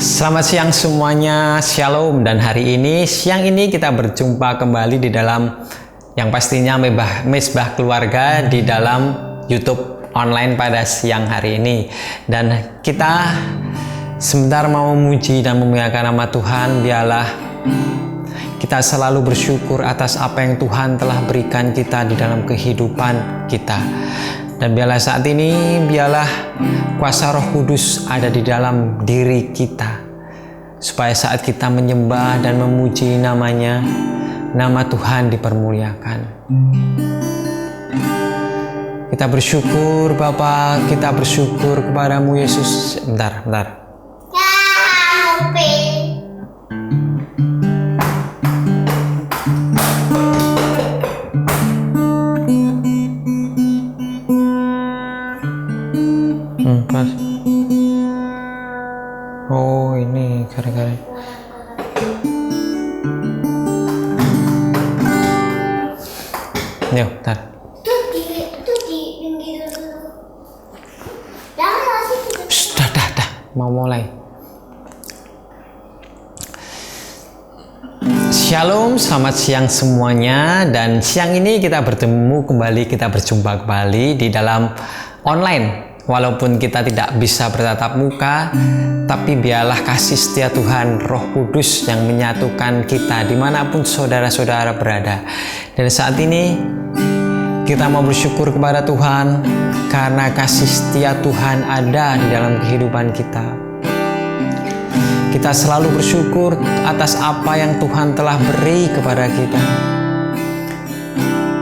Selamat siang semuanya, Shalom. Dan siang ini kita berjumpa kembali di dalam yang pastinya Mesbah Keluarga di dalam YouTube online pada siang hari ini. Dan kita sebentar mau memuji dan memuliakan nama Tuhan. Biarlah kita selalu bersyukur atas apa yang Tuhan telah berikan kita di dalam kehidupan kita. Dan biarlah saat ini, biarlah kuasa Roh Kudus ada di dalam diri kita, supaya saat kita menyembah dan memuji namanya, nama Tuhan dipermuliakan. Kita bersyukur Bapa, kita bersyukur kepadamu Yesus. Bentar. Oh, ini gara-gara. Yuk, bentar. Dah. Mau mulai. Shalom, selamat siang semuanya. Dan siang ini kita berjumpa kembali di dalam online. Walaupun kita tidak bisa bertatap muka, tapi biarlah kasih setia Tuhan Roh Kudus yang menyatukan kita dimanapun saudara-saudara berada. Dan saat ini kita mau bersyukur kepada Tuhan karena kasih setia Tuhan ada di dalam kehidupan kita. Kita selalu bersyukur atas apa yang Tuhan telah beri kepada kita.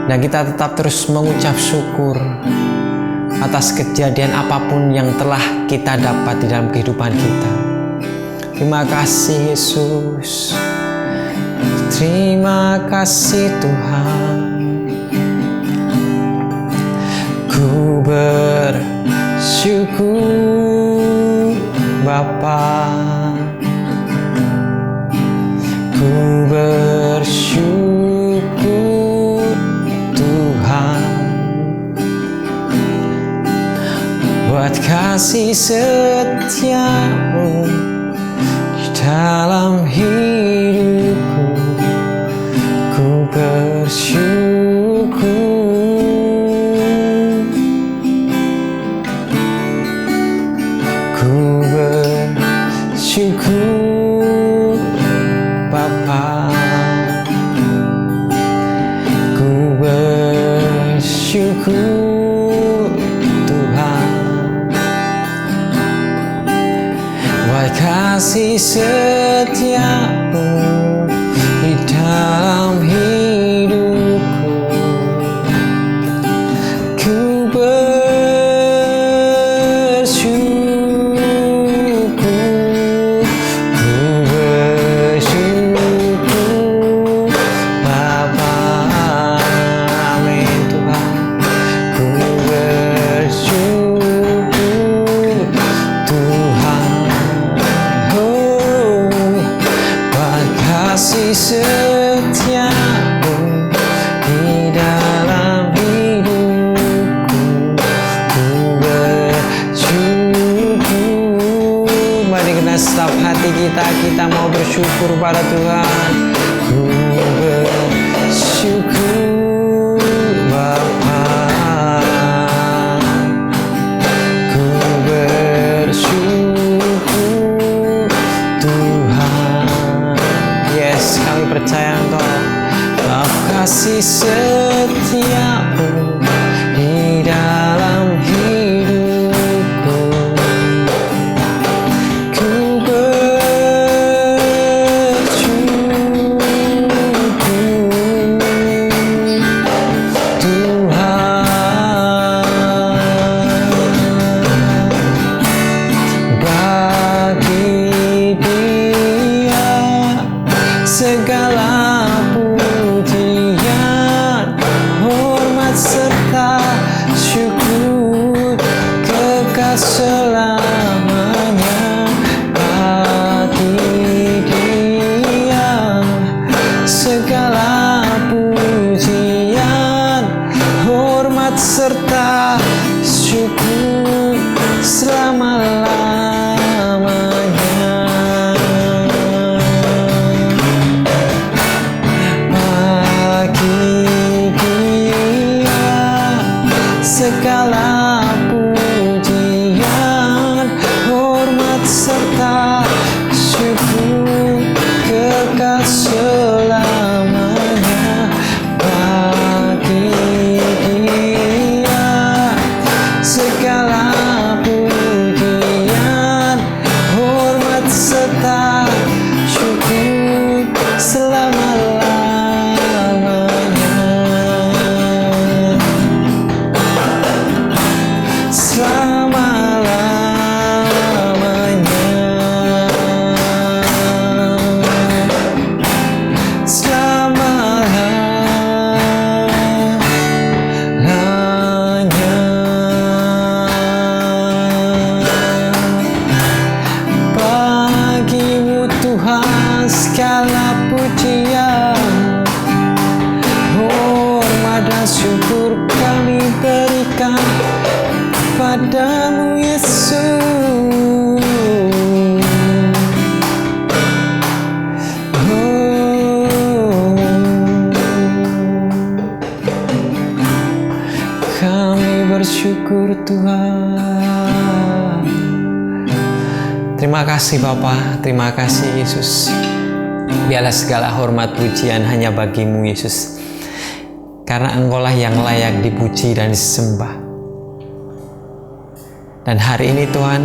Dan kita tetap terus mengucap syukur atas kejadian apapun yang telah kita dapat di dalam kehidupan kita. Terima kasih Yesus. Terima kasih Tuhan. Ku bersyukur Bapa. Ku bersyukur Tuhan, buat kasih setiamu di dalam hidupku. Ku bersyukur, ku bersyukur Bapa. Ku bersyukur Tuhan, kasih setiamu di dalam hidupku. Ku bersyukur Bapa. Amin Tuhan. Ku bersyukur Tuhan, kasih setiamu di dalam hidupku. Ku bersyukur. Mari kita stop hati kita mau bersyukur pada Tuhan. Ku bersyukur Bapa. Ku bersyukur Tuhan. Yes, kami percaya Engkau kasih setiamu di dalam hidupku. Ku bersyukur Tuhan, bagi Dia segala pujian, hormat bersyukur Tuhan. Terima kasih Bapa, terima kasih Yesus. Biarlah segala hormat pujian hanya bagimu Yesus, karena Engkaulah yang layak dipuji dan disembah. Dan hari ini Tuhan,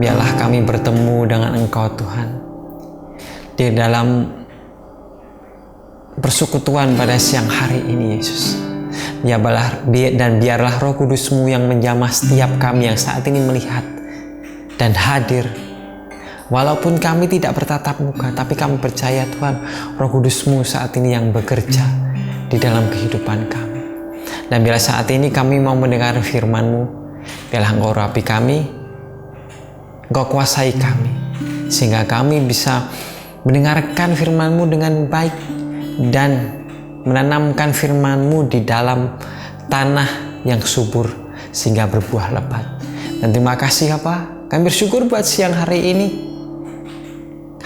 biarlah kami bertemu dengan Engkau Tuhan, di dalam persekutuan pada siang hari ini Yesus. Biarlah Roh Kudus-Mu yang menjamah setiap kami yang saat ini melihat dan hadir. Walaupun kami tidak bertatap muka, tapi kami percaya Tuhan, Roh Kudus-Mu saat ini yang bekerja di dalam kehidupan kami. Dan bila saat ini kami mau mendengar firman-Mu, biarlah Engkau urapi kami, Engkau kuasai kami, sehingga kami bisa mendengarkan firman-Mu dengan baik dan menanamkan firman-Mu di dalam tanah yang subur sehingga berbuah lebat. Dan terima kasih Bapa, kami bersyukur buat siang hari ini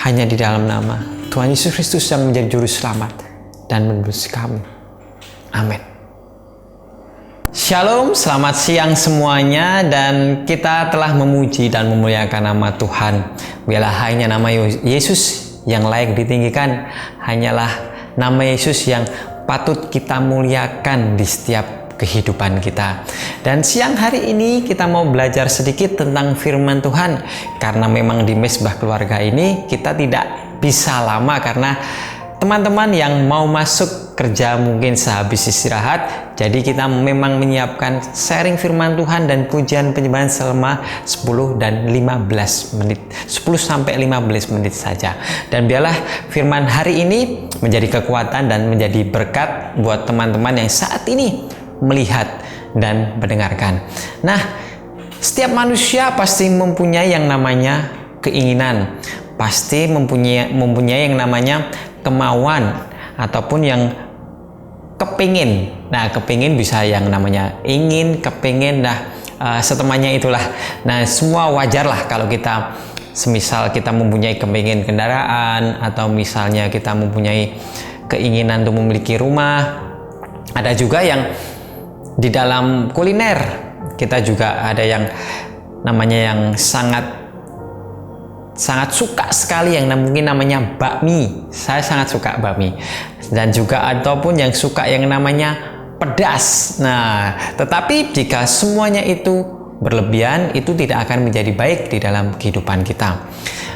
hanya di dalam nama Tuhan Yesus Kristus yang menjadi juru selamat dan menebus kami. Amin. Shalom, selamat siang semuanya, dan kita telah memuji dan memuliakan nama Tuhan. Biarlah hanya nama Yesus yang layak ditinggikan, hanyalah nama Yesus yang patut kita muliakan di setiap kehidupan kita. Dan siang hari ini kita mau belajar sedikit tentang firman Tuhan, karena memang di Mesbah Keluarga ini kita tidak bisa lama karena teman-teman yang mau masuk kerja mungkin sehabis istirahat. Jadi kita memang menyiapkan sharing firman Tuhan dan pujian penyembahan selama 10 dan 15 menit. 10 sampai 15 menit saja. Dan biarlah firman hari ini menjadi kekuatan dan menjadi berkat buat teman-teman yang saat ini melihat dan mendengarkan. Nah, setiap manusia pasti mempunyai yang namanya keinginan. Pasti mempunyai yang namanya kemauan ataupun yang kepingin. Nah, kepingin bisa yang namanya ingin, kepingin, setemanya itulah. Nah, semua wajar lah kalau kita semisal kita mempunyai kepingin kendaraan, atau misalnya kita mempunyai keinginan untuk memiliki rumah. Ada juga yang di dalam kuliner, kita juga ada yang namanya yang sangat suka sekali yang mungkin namanya bakmi. Saya sangat suka bakmi. Dan juga ataupun yang suka yang namanya pedas. Nah, tetapi jika semuanya itu berlebihan, itu tidak akan menjadi baik di dalam kehidupan kita.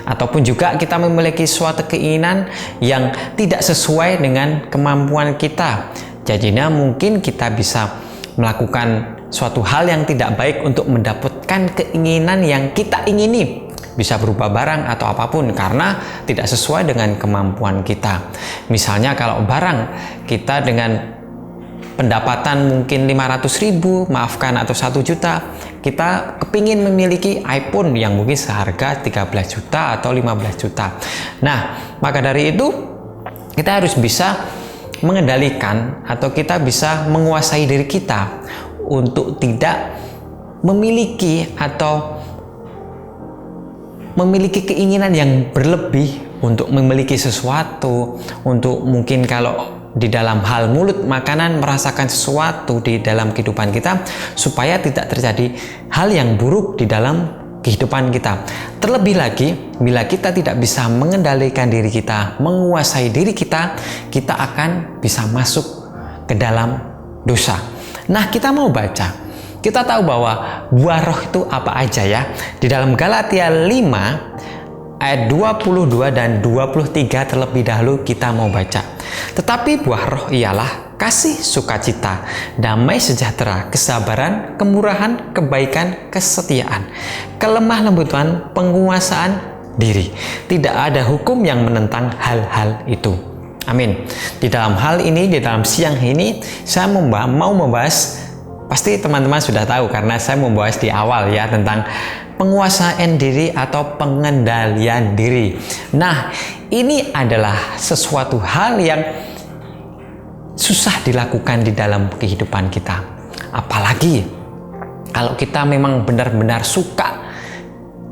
Ataupun juga kita memiliki suatu keinginan yang tidak sesuai dengan kemampuan kita. Jadinya mungkin kita bisa melakukan suatu hal yang tidak baik untuk mendapatkan keinginan yang kita ingini. Bisa berupa barang atau apapun karena tidak sesuai dengan kemampuan kita. Misalnya kalau barang kita dengan pendapatan mungkin 500.000, maafkan, atau 1 juta, kita kepingin memiliki iPhone yang mungkin seharga 13 juta atau 15 juta. Nah, maka dari itu kita harus bisa mengendalikan atau kita bisa menguasai diri kita untuk tidak memiliki atau memiliki keinginan yang berlebih untuk memiliki sesuatu, untuk mungkin kalau di dalam hal mulut makanan merasakan sesuatu di dalam kehidupan kita, supaya tidak terjadi hal yang buruk di dalam kehidupan kita. Terlebih lagi, bila kita tidak bisa mengendalikan diri kita, menguasai diri kita, kita akan bisa masuk ke dalam dosa. Nah, kita mau baca. Kita tahu bahwa buah roh itu apa aja ya. Di dalam Galatia 5 ayat 22 dan 23 terlebih dahulu kita mau baca. Tetapi buah roh ialah kasih, sukacita, damai sejahtera, kesabaran, kemurahan, kebaikan, kesetiaan, kelemah lembutan, penguasaan diri. Tidak ada hukum yang menentang hal-hal itu. Amin. Di dalam hal ini, di dalam siang ini, saya mau membahas. Pasti teman-teman sudah tahu karena saya membahas di awal ya tentang penguasaan diri atau pengendalian diri. Nah, ini adalah sesuatu hal yang susah dilakukan di dalam kehidupan kita. Apalagi kalau kita memang benar-benar suka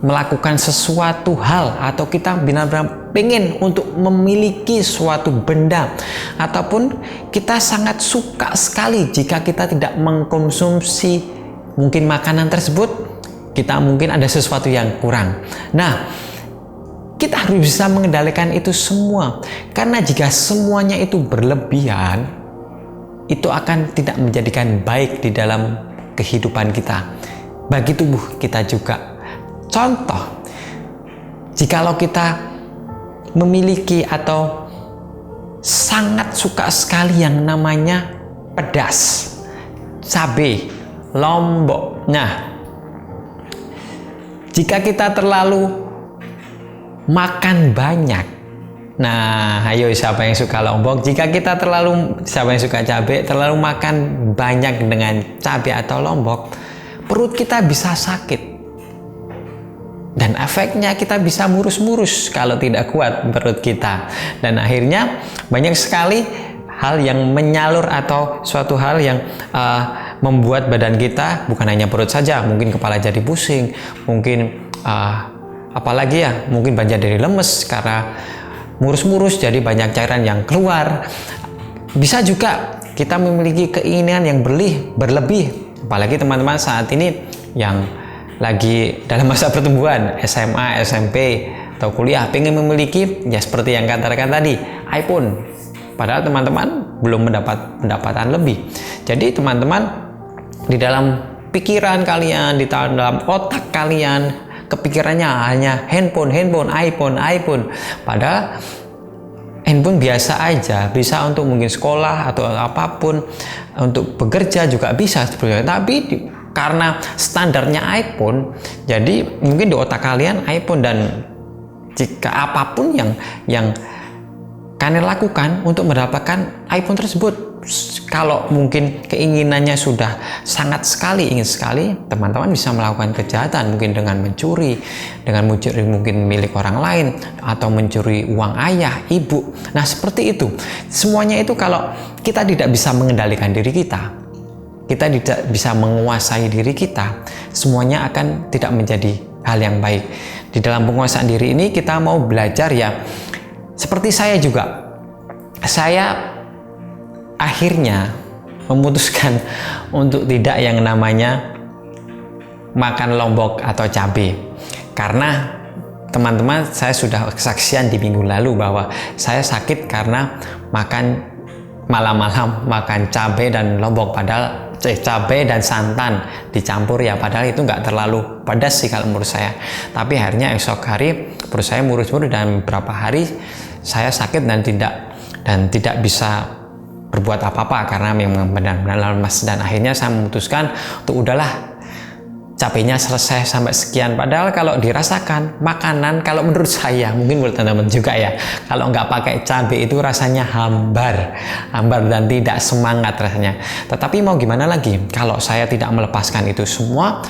melakukan sesuatu hal, atau kita benar-benar pengen untuk memiliki suatu benda, ataupun kita sangat suka sekali jika kita tidak mengkonsumsi mungkin makanan tersebut kita mungkin ada sesuatu yang kurang. Nah, kita harus bisa mengendalikan itu semua. Karena jika semuanya itu berlebihan, itu akan tidak menjadikan baik di dalam kehidupan kita. Bagi tubuh kita juga. Contoh, jikalau kita memiliki atau sangat suka sekali yang namanya pedas, cabai, lombok. Nah, jika kita terlalu makan banyak, nah ayo siapa yang suka lombok, siapa yang suka cabai, terlalu makan banyak dengan cabai atau lombok, perut kita bisa sakit. Dan efeknya kita bisa murus-murus kalau tidak kuat perut kita. Dan akhirnya banyak sekali hal yang menyalur atau suatu hal yang membuat badan kita, bukan hanya perut saja, mungkin kepala jadi pusing, mungkin apalagi ya, mungkin badan jadi lemes karena murus-murus, jadi banyak cairan yang keluar. Bisa juga kita memiliki keinginan yang berlebih, apalagi teman-teman saat ini yang lagi dalam masa pertumbuhan, SMA, SMP, atau kuliah, pengen memiliki ya seperti yang katakan tadi, iPhone. Padahal teman-teman belum mendapat pendapatan lebih. Jadi teman-teman, di dalam pikiran kalian, di dalam otak kalian, kepikirannya hanya handphone, iPhone. Padahal handphone biasa aja, bisa untuk mungkin sekolah atau apapun, untuk bekerja juga bisa sebenarnya. Tapi karena standarnya iPhone, jadi mungkin di otak kalian iPhone, dan jika apapun yang kalian lakukan untuk mendapatkan iPhone tersebut, kalau mungkin keinginannya sudah sangat sekali, ingin sekali, teman-teman bisa melakukan kejahatan, mungkin dengan mencuri mungkin milik orang lain, atau mencuri uang ayah, ibu. Nah, seperti itu. Semuanya itu kalau kita tidak bisa mengendalikan diri kita tidak bisa menguasai diri kita, semuanya akan tidak menjadi hal yang baik. Di dalam penguasaan diri ini kita mau belajar ya, seperti saya juga. Saya akhirnya memutuskan untuk tidak yang namanya makan lombok atau cabai. Karena teman-teman, saya sudah kesaksian di minggu lalu bahwa saya sakit karena malam-malam makan cabai dan lombok, padahal cabai dan santan dicampur ya, padahal itu nggak terlalu pedas sih kalau menurut saya. Tapi akhirnya esok hari perut saya murus-murus, dan beberapa hari saya sakit dan tidak bisa berbuat apa-apa karena memang benar-benar lemas. Dan akhirnya saya memutuskan untuk udahlah, cabainya selesai sampai sekian. Padahal kalau dirasakan makanan, kalau menurut saya, mungkin menurut teman-teman juga ya, kalau nggak pakai cabai itu rasanya hambar dan tidak semangat rasanya. Tetapi mau gimana lagi, kalau saya tidak melepaskan itu semua,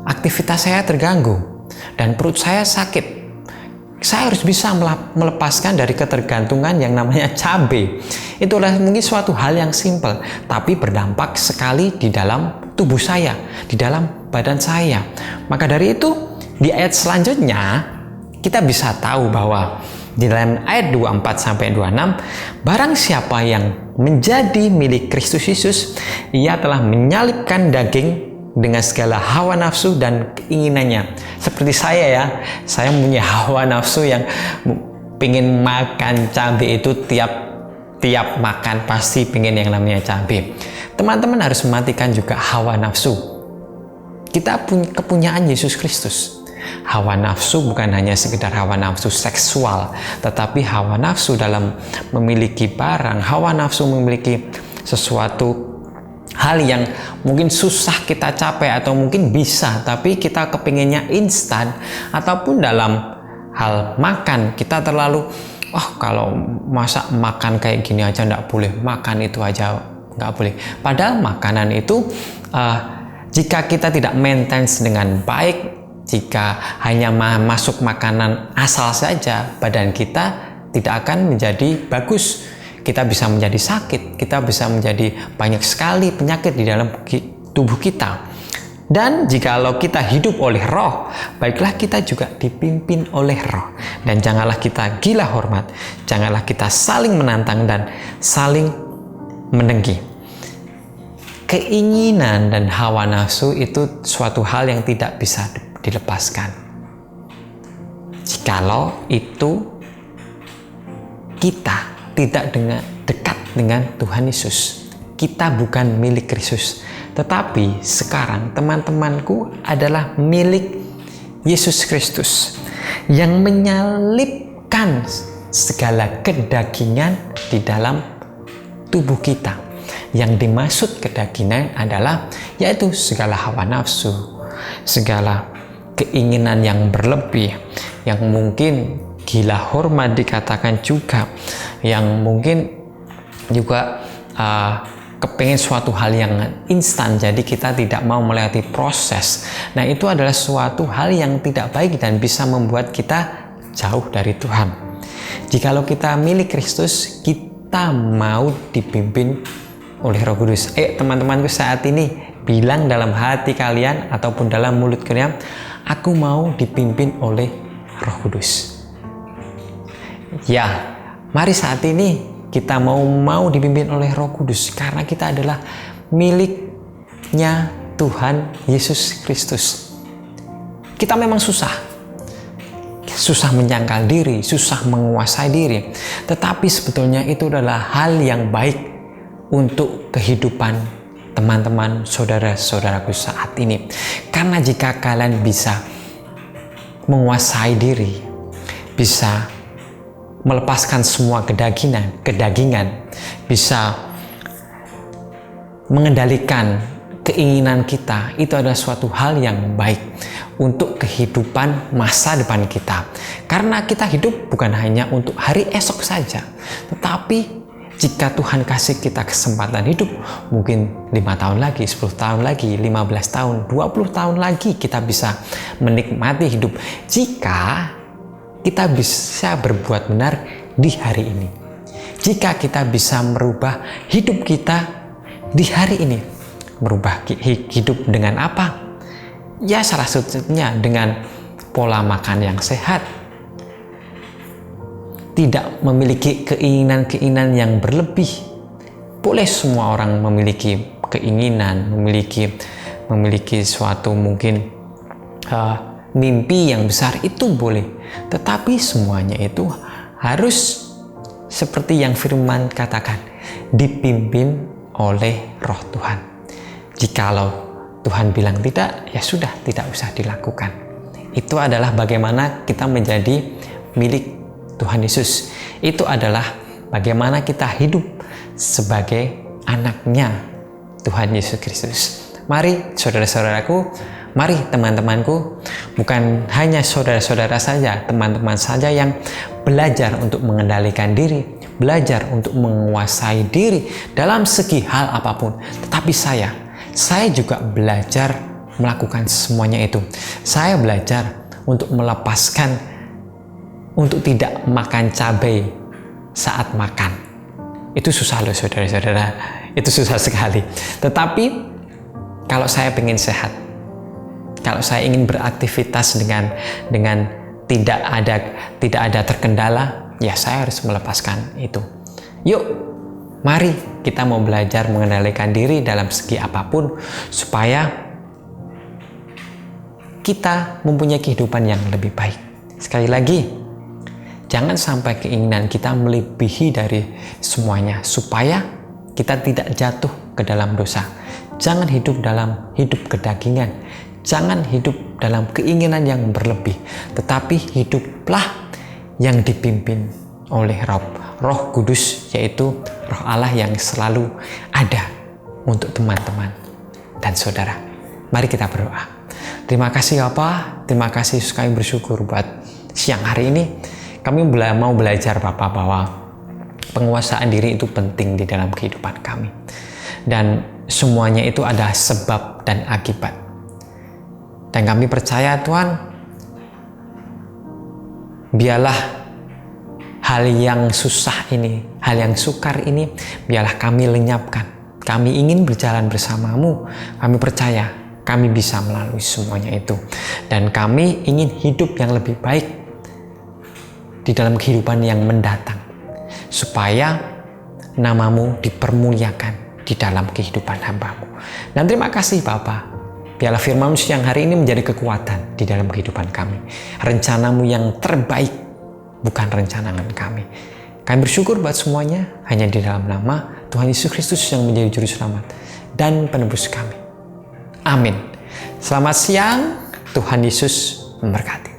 aktivitas saya terganggu dan perut saya sakit. Saya harus bisa melepaskan dari ketergantungan yang namanya cabai. Itulah mungkin suatu hal yang simpel, tapi berdampak sekali di dalam tubuh saya, di dalam badan saya. Maka dari itu, di ayat selanjutnya kita bisa tahu bahwa di dalam ayat 24-26, barang siapa yang menjadi milik Kristus Yesus, ia telah menyalibkan daging dengan segala hawa nafsu dan keinginannya. Seperti saya ya, saya punya hawa nafsu yang pengen makan cabai itu tiap makan pasti pengen yang namanya cabai. Teman-teman harus mematikan juga hawa nafsu. Kita punya kepunyaan Yesus Kristus. Hawa nafsu bukan hanya sekedar hawa nafsu seksual, tetapi hawa nafsu dalam memiliki barang, hawa nafsu memiliki sesuatu hal yang mungkin susah kita capai atau mungkin bisa, tapi kita kepinginnya instan. Ataupun dalam hal makan, kita terlalu kalau masa makan kayak gini aja nggak boleh, makan itu aja nggak boleh. Padahal makanan itu jika kita tidak maintenance dengan baik, jika hanya masuk makanan asal saja, badan kita tidak akan menjadi bagus. Kita bisa menjadi sakit, kita bisa menjadi banyak sekali penyakit di dalam tubuh kita. Dan jikalau kita hidup oleh roh, baiklah kita juga dipimpin oleh roh. Dan janganlah kita gila hormat, janganlah kita saling menantang dan saling mendengki. keinginan dan hawa nafsu itu suatu hal yang tidak bisa dilepaskan. Jikalau itu kita tidak dekat dengan Tuhan Yesus, kita bukan milik Kristus. Tetapi sekarang teman-temanku adalah milik Yesus Kristus yang menyalibkan segala kedagingan di dalam tubuh kita. Yang dimaksud kedagingan adalah yaitu segala hawa nafsu, segala keinginan yang berlebih, yang mungkin gila hormat dikatakan juga, yang mungkin juga kepengen suatu hal yang instan, jadi kita tidak mau melewati proses. Nah, itu adalah suatu hal yang tidak baik dan bisa membuat kita jauh dari Tuhan. Jikalau kita milik Kristus, kita mau dipimpin oleh Roh Kudus. Teman-temanku, saat ini bilang dalam hati kalian ataupun dalam mulut kalian, aku mau dipimpin oleh Roh Kudus. Ya, mari saat ini kita mau dipimpin oleh Roh Kudus karena kita adalah miliknya Tuhan Yesus Kristus. Kita memang susah menyangkal diri, susah menguasai diri, tetapi sebetulnya itu adalah hal yang baik untuk kehidupan teman-teman, saudara-saudaraku saat ini. Karena jika kalian bisa menguasai diri, bisa melepaskan semua kedagingan, bisa mengendalikan keinginan kita, itu adalah suatu hal yang baik untuk kehidupan masa depan kita. Karena kita hidup bukan hanya untuk hari esok saja, tetapi jika Tuhan kasih kita kesempatan hidup, mungkin 5 tahun lagi, 10 tahun lagi, 15 tahun, 20 tahun lagi kita bisa menikmati hidup. Jika kita bisa berbuat benar di hari ini. Jika kita bisa merubah hidup kita di hari ini. Merubah hidup dengan apa? Ya, salah satunya dengan pola makan yang sehat. Tidak memiliki keinginan-keinginan yang berlebih. Boleh semua orang memiliki keinginan, memiliki suatu mungkin mimpi yang besar, itu boleh. Tetapi semuanya itu harus seperti yang firman katakan, dipimpin oleh Roh Tuhan. Jikalau Tuhan bilang tidak, ya sudah, tidak usah dilakukan. Itu adalah bagaimana kita menjadi milik Tuhan Yesus. Itu adalah bagaimana kita hidup sebagai anaknya Tuhan Yesus Kristus. Mari saudara-saudaraku, mari teman-temanku, bukan hanya saudara-saudara saja, teman-teman saja yang belajar untuk mengendalikan diri, belajar untuk menguasai diri dalam segi hal apapun. Tetapi saya juga belajar melakukan semuanya itu. Saya belajar untuk melepaskan, untuk tidak makan cabai saat makan. Itu susah loh saudara-saudara, itu susah sekali. Tetapi kalau saya ingin sehat, kalau saya ingin beraktivitas dengan tidak ada terkendala, ya saya harus melepaskan itu. Yuk, mari kita mau belajar mengendalikan diri dalam segi apapun supaya kita mempunyai kehidupan yang lebih baik. Sekali lagi, jangan sampai keinginan kita melebihi dari semuanya supaya kita tidak jatuh ke dalam dosa. Jangan hidup dalam hidup kedagingan. Jangan hidup dalam keinginan yang berlebih. Tetapi hiduplah yang dipimpin oleh Roh Kudus, yaitu Roh Allah yang selalu ada untuk teman-teman dan saudara. Mari kita berdoa. Terima kasih Bapa, terima kasih kami bersyukur buat siang hari ini. Kami mau belajar Bapak bahwa penguasaan diri itu penting di dalam kehidupan kami. Dan semuanya itu ada sebab dan akibat. Dan kami percaya Tuhan, biarlah hal yang susah ini, hal yang sukar ini, biarlah kami lenyapkan. Kami ingin berjalan bersamamu. Kami percaya kami bisa melalui semuanya itu. Dan kami ingin hidup yang lebih baik di dalam kehidupan yang mendatang, supaya namamu dipermuliakan di dalam kehidupan hamba-Mu. Dan terima kasih Bapa, biarlah firman-Mu siang hari ini menjadi kekuatan di dalam kehidupan kami. Rencana-Mu yang terbaik, bukan rencanaan kami. Kami bersyukur buat semuanya, hanya di dalam nama Tuhan Yesus Kristus yang menjadi juru selamat dan penebus kami. Amin. Selamat siang, Tuhan Yesus memberkati.